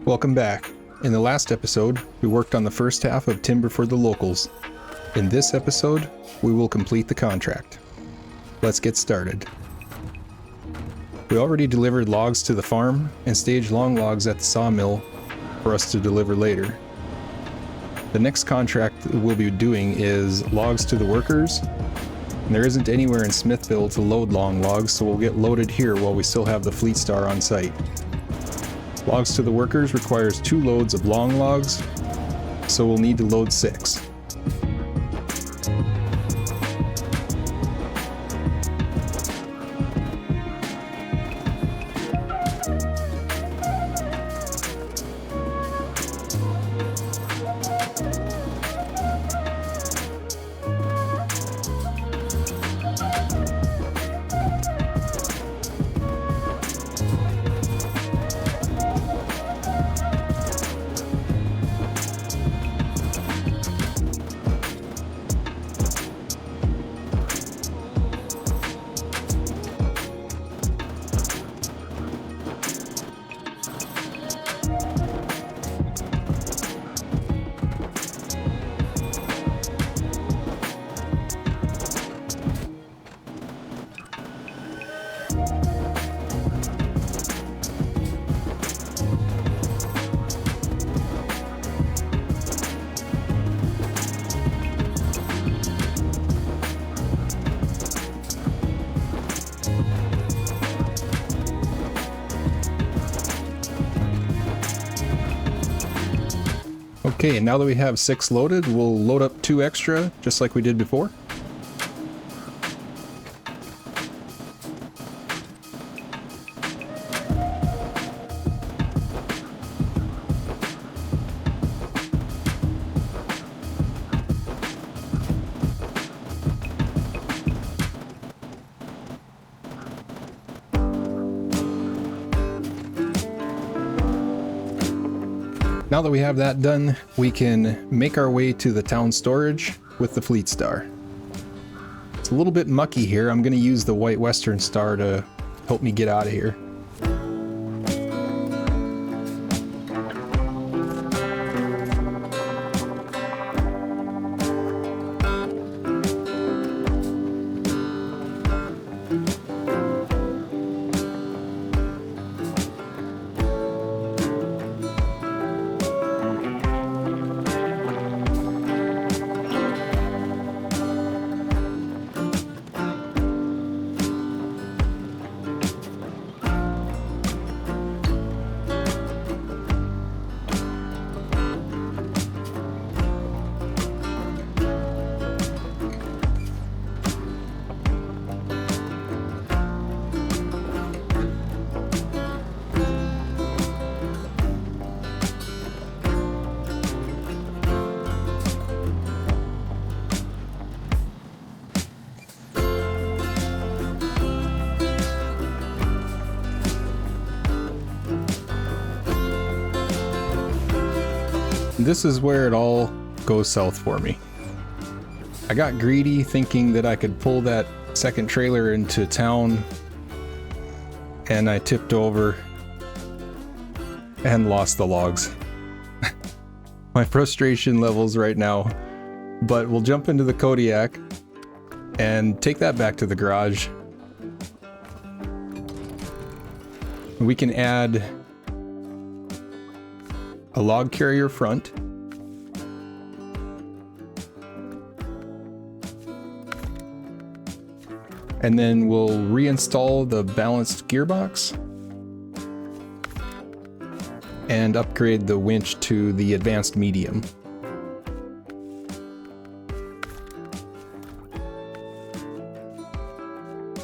Welcome back. In the last episode, we worked on the first half of Timber for the Locals. In this episode, we will complete the contract. Let's get started. We already delivered logs to the farm and staged long logs at the sawmill for us to deliver later. The next contract we'll be doing is logs to the workers. And there isn't anywhere in Smithville to load long logs, so we'll get loaded here while we still have the Fleet Star on site. Logs to the workers requires 2 loads of long logs, so we'll need to load 6. Okay, and now that we have 6 loaded, we'll load up 2 extra, just like we did before. Now that we have that done, we can make our way to the town storage with the Fleet Star. It's a little bit mucky here. I'm going to use the White Western Star to help me get out of here. This is where it all goes south for me. I got greedy thinking that I could pull that second trailer into town, and I tipped over and lost the logs. My frustration levels right now, but we'll jump into the Kodiak and take that back to the garage. We can add a log carrier front, and then we'll reinstall the balanced gearbox and upgrade the winch to the advanced medium.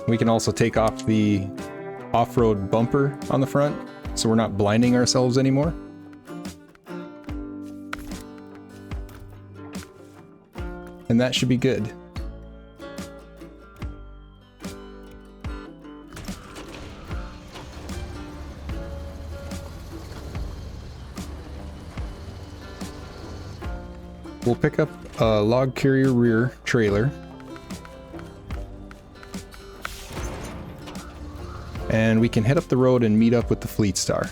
We can also take off the off-road bumper on the front so we're not blinding ourselves anymore. And that should be good. We'll pick up a log carrier rear trailer. And we can head up the road and meet up with the Fleet Star.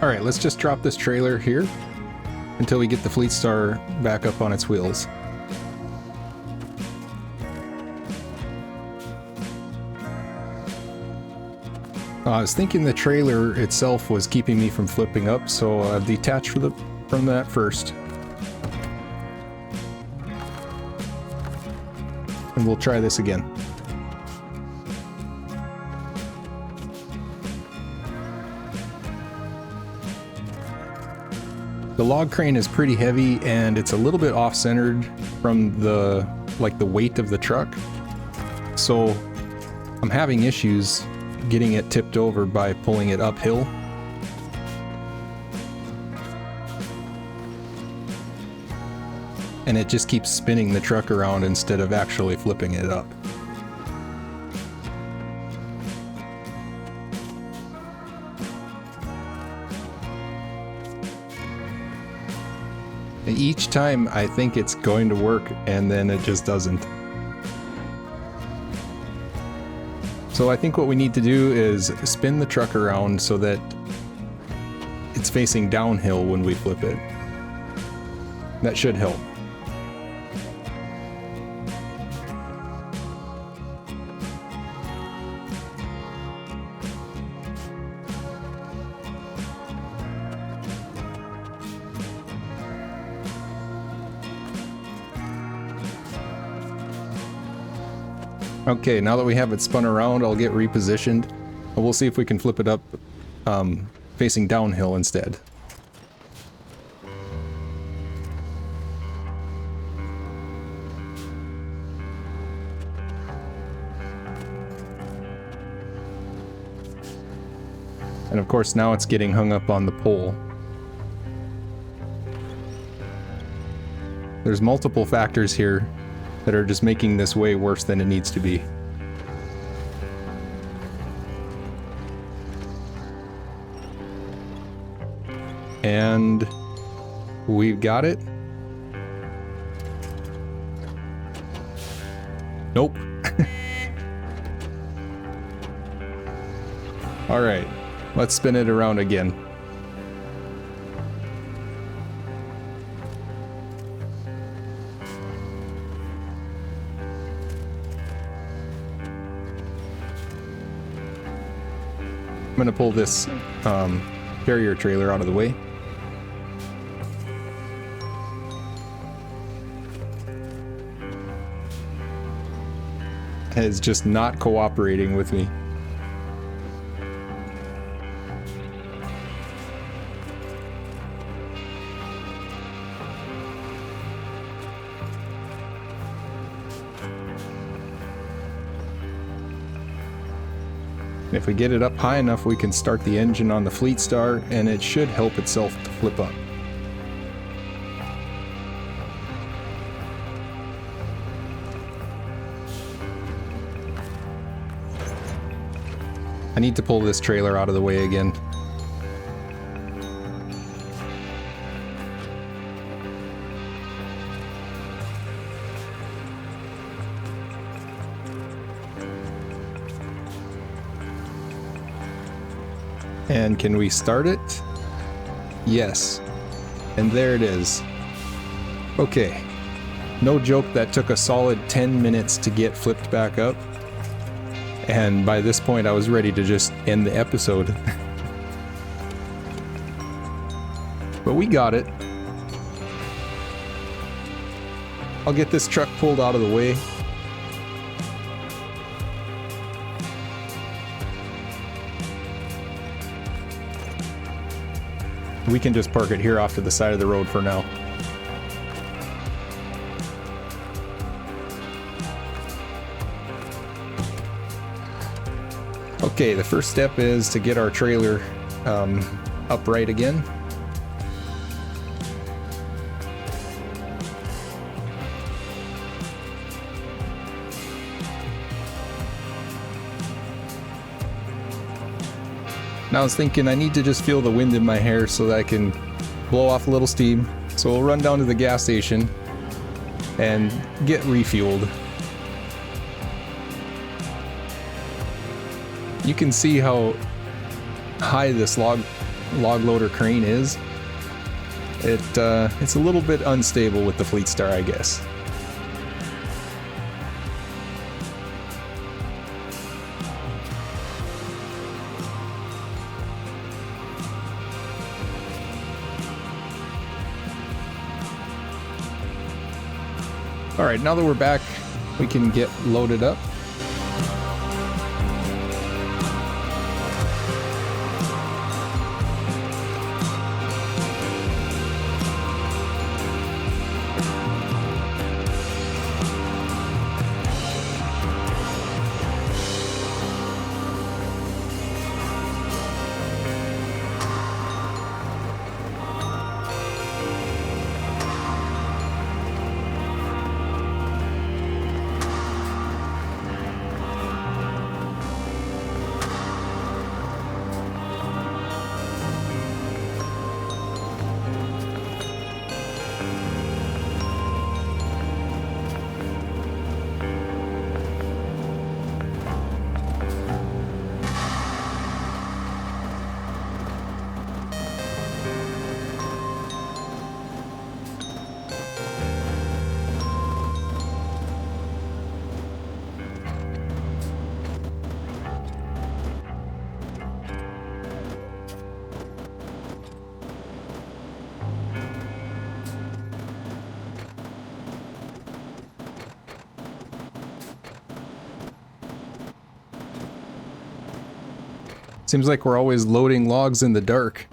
All right, let's just drop this trailer here until we get the Fleet Star back up on its wheels. I was thinking the trailer itself was keeping me from flipping up, so I've detached from that first. And we'll try this again. The log crane is pretty heavy and it's a little bit off-centered from the weight of the truck. So I'm having issues getting it tipped over by pulling it uphill. And it just keeps spinning the truck around instead of actually flipping it up. Each time I think it's going to work and then it just doesn't. So I think what we need to do is spin the truck around so that it's facing downhill when we flip it. That should help. Okay, now that we have it spun around, I'll get repositioned, and we'll see if we can flip it up facing downhill instead. And of course now it's getting hung up on the pole. There's multiple factors here that are just making this way worse than it needs to be. And we've got it. Nope. All right, let's spin it around again. I'm going to pull this carrier trailer out of the way. It's just not cooperating with me. If we get it up high enough, we can start the engine on the Fleet Star, and it should help itself to flip up. I need to pull this trailer out of the way again. And can we start it? Yes. And there it is. Okay. No joke, that took a solid 10 minutes to get flipped back up. And by this point I was ready to just end the episode. But we got it. I'll get this truck pulled out of the way. We can just park it here off to the side of the road for now. Okay, the first step is to get our trailer upright again. Now I was thinking I need to just feel the wind in my hair so that I can blow off a little steam. So we'll run down to the gas station and get refueled. You can see how high this log log loader crane is. It's a little bit unstable with the Fleet Star, I guess. All right, now that we're back, we can get loaded up. Seems like we're always loading logs in the dark.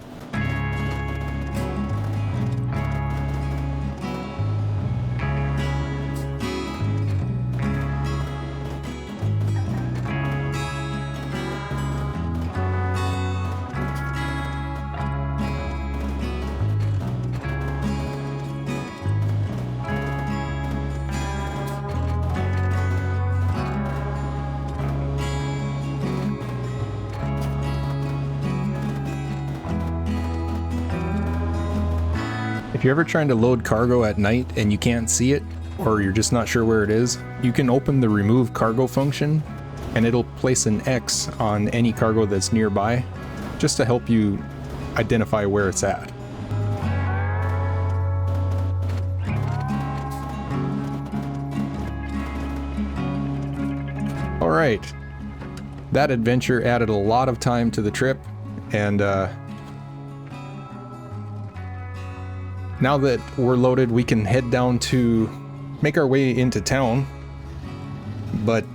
If you're ever trying to load cargo at night and you can't see it, or you're just not sure where it is, you can open the remove cargo function and it'll place an X on any cargo that's nearby, just to help you identify where it's at. All right, that adventure added a lot of time to the trip, and now that we're loaded, we can head down to make our way into town. But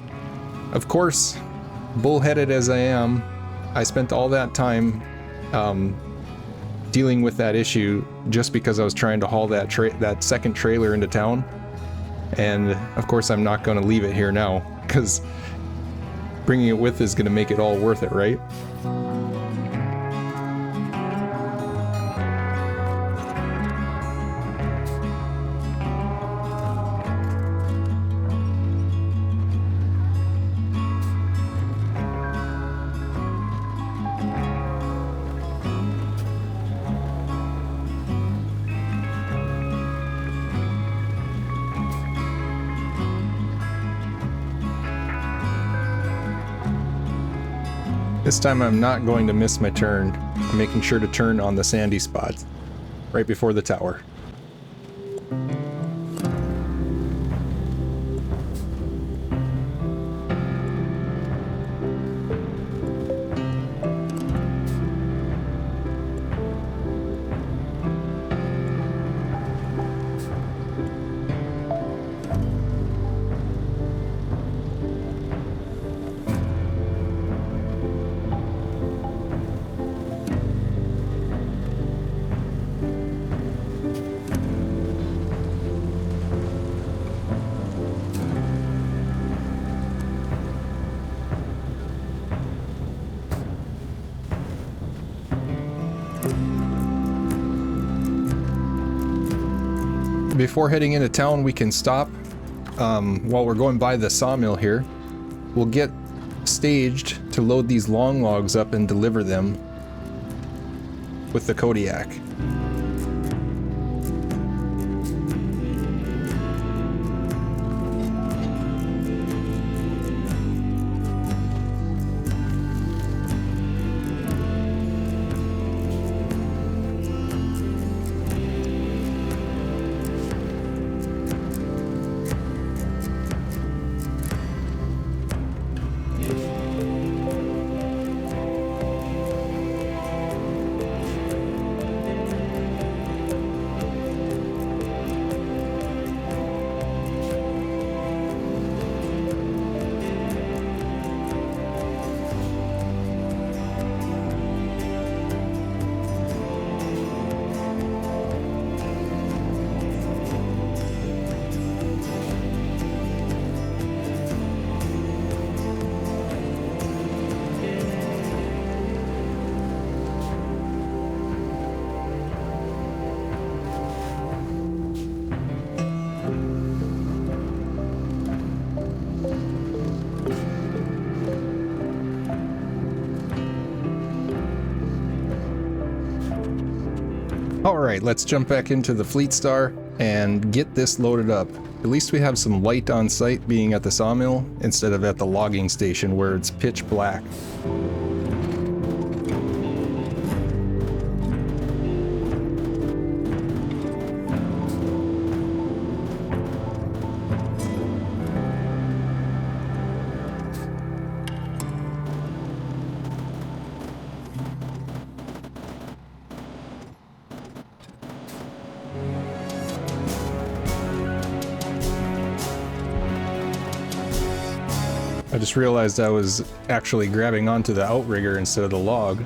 of course, bullheaded as I am, I spent all that time dealing with that issue just because I was trying to haul that second trailer into town. And of course, I'm not going to leave it here now, because bringing it with is going to make it all worth it, right? This time I'm not going to miss my turn. I'm making sure to turn on the sandy spot right before the tower. Before heading into town, we can stop while we're going by the sawmill here. We'll get staged to load these long logs up and deliver them with the Kodiak. Alright, let's jump back into the Fleet Star and get this loaded up. At least we have some light on site being at the sawmill instead of at the logging station where it's pitch black. I just realized I was actually grabbing onto the outrigger instead of the log.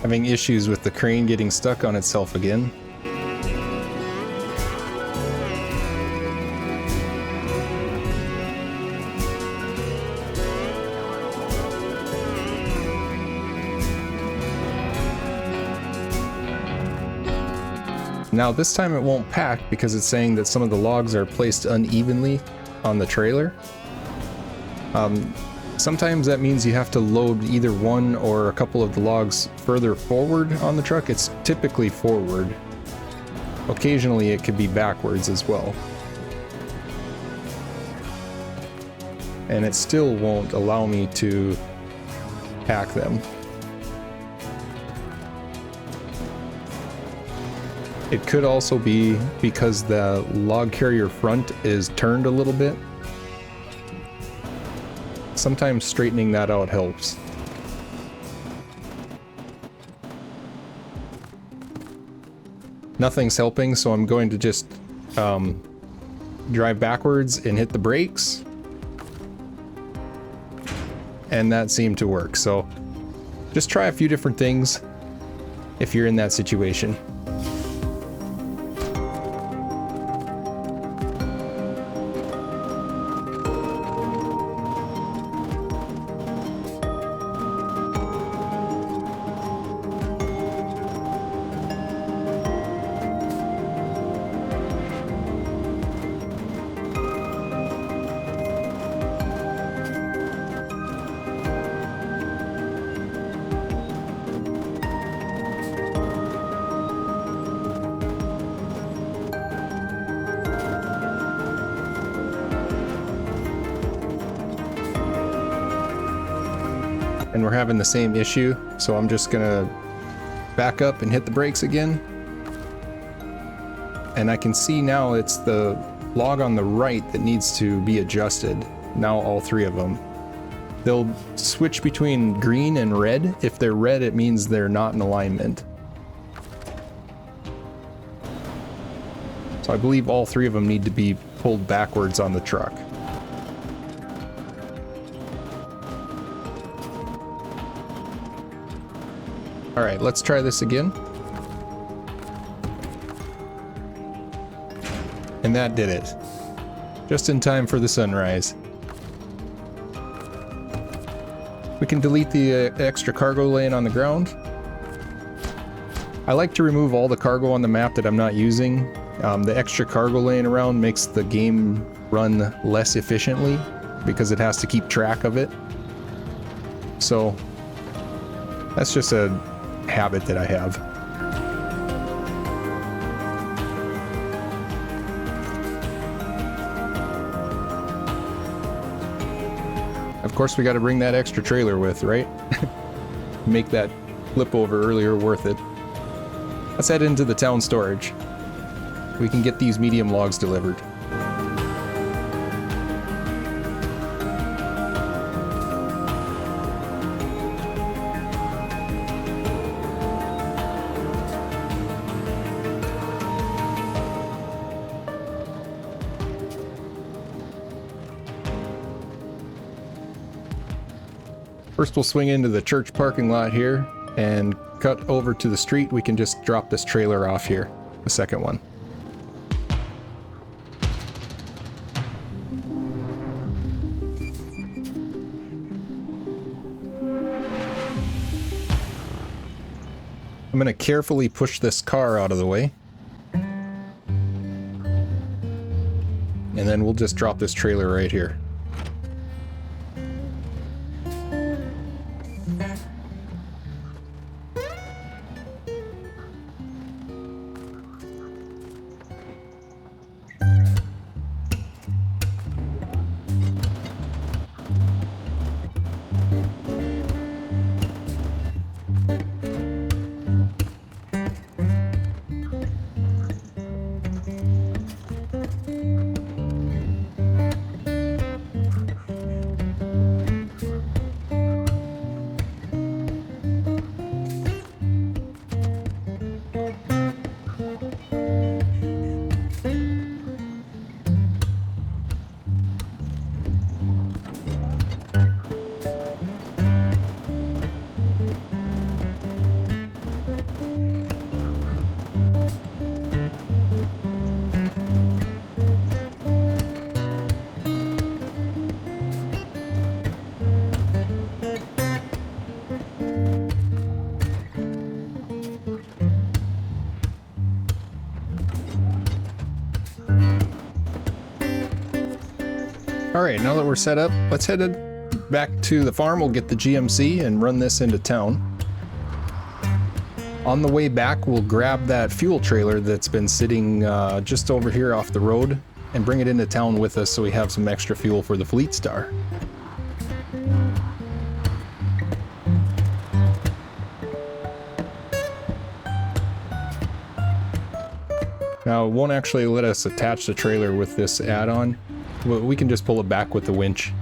Having issues with the crane getting stuck on itself again. Now this time it won't pack because it's saying that some of the logs are placed unevenly on the trailer. Sometimes that means you have to load either one or a couple of the logs further forward on the truck. It's typically forward. Occasionally it could be backwards as well. And it still won't allow me to pack them. It could also be because the log carrier front is turned a little bit. Sometimes straightening that out helps. Nothing's helping, so I'm going to just drive backwards and hit the brakes. And that seemed to work, so just try a few different things if you're in that situation. And we're having the same issue, so I'm just gonna back up and hit the brakes again. And I can see now it's the log on the right that needs to be adjusted. Now all three of them. They'll switch between green and red. If they're red, it means they're not in alignment. So I believe all three of them need to be pulled backwards on the truck. All right, let's try this again. And that did it. Just in time for the sunrise. We can delete the extra cargo laying on the ground. I like to remove all the cargo on the map that I'm not using. The extra cargo laying around makes the game run less efficiently because it has to keep track of it. So that's just a habit that I have. Of course we got to bring that extra trailer with, right? Make that flip over earlier worth it. Let's head into the town storage. We can get these medium logs delivered. First we'll swing into the church parking lot here and cut over to the street. We can just drop this trailer off here, the second one. I'm going to carefully push this car out of the way. And then we'll just drop this trailer right here. Alright, now that we're set up, let's head back to the farm. We'll get the GMC and run this into town. On the way back, we'll grab that fuel trailer that's been sitting just over here off the road and bring it into town with us so we have some extra fuel for the Fleet Star. Now, it won't actually let us attach the trailer with this add-on. We can just pull it back with the winch.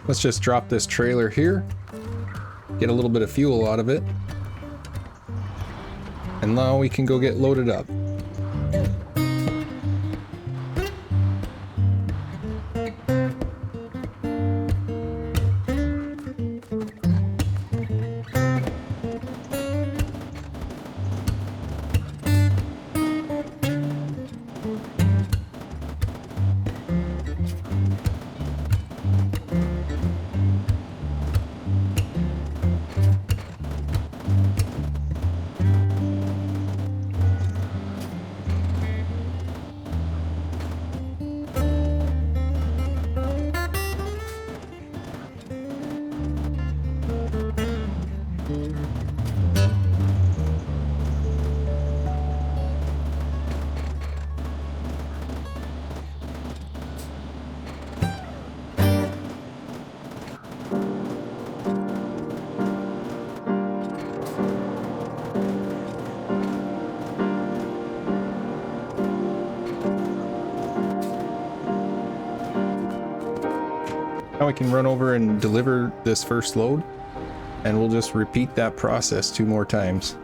Let's just drop this trailer here, get a little bit of fuel out of it, and now we can go get loaded up. Now we can run over and deliver this first load, and we'll just repeat that process 2 more times.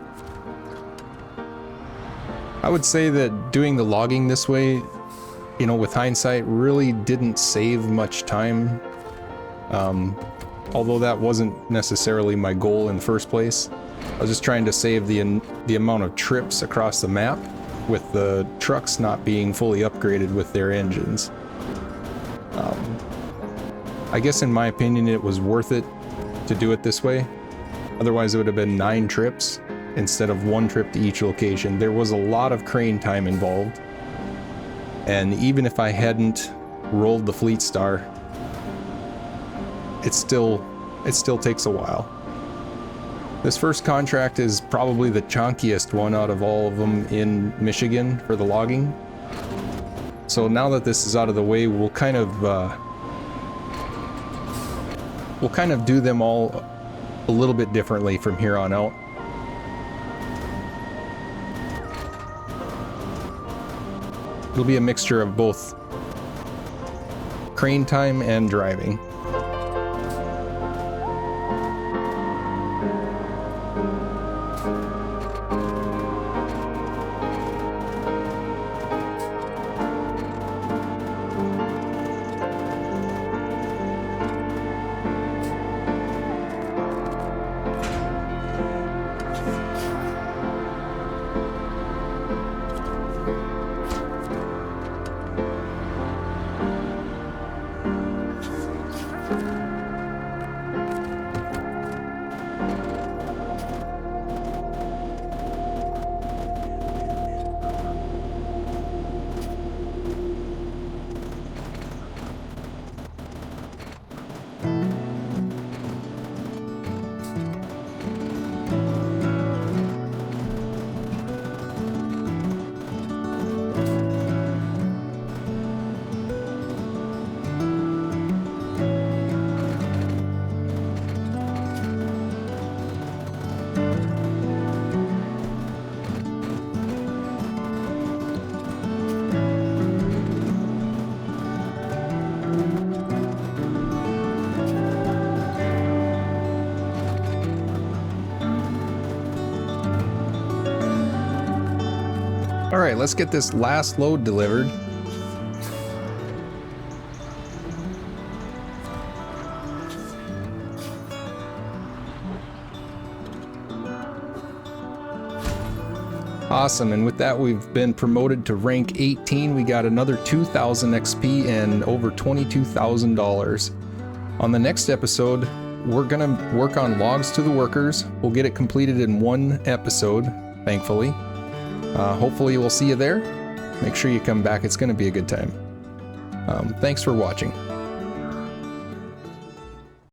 I would say that doing the logging this way, you know, with hindsight, really didn't save much time. Although that wasn't necessarily my goal in the first place. I was just trying to save the amount of trips across the map with the trucks not being fully upgraded with their engines. I guess in my opinion it was worth it to do it this way. Otherwise it would have been 9 trips instead of 1 trip to each location. There was a lot of crane time involved. And even if I hadn't rolled the Fleet Star, it still takes a while. This first contract is probably the chunkiest one out of all of them in Michigan for the logging. So now that this is out of the way, we'll kind of do them all a little bit differently from here on out. It'll be a mixture of both crane time and driving. All right, let's get this last load delivered. Awesome, and with that we've been promoted to rank 18. We got another 2,000 XP and over $22,000. On the next episode, we're gonna work on logs to the workers. We'll get it completed in 1 episode, thankfully. Hopefully we'll see you there. Make sure you come back. It's going to be a good time. Thanks for watching.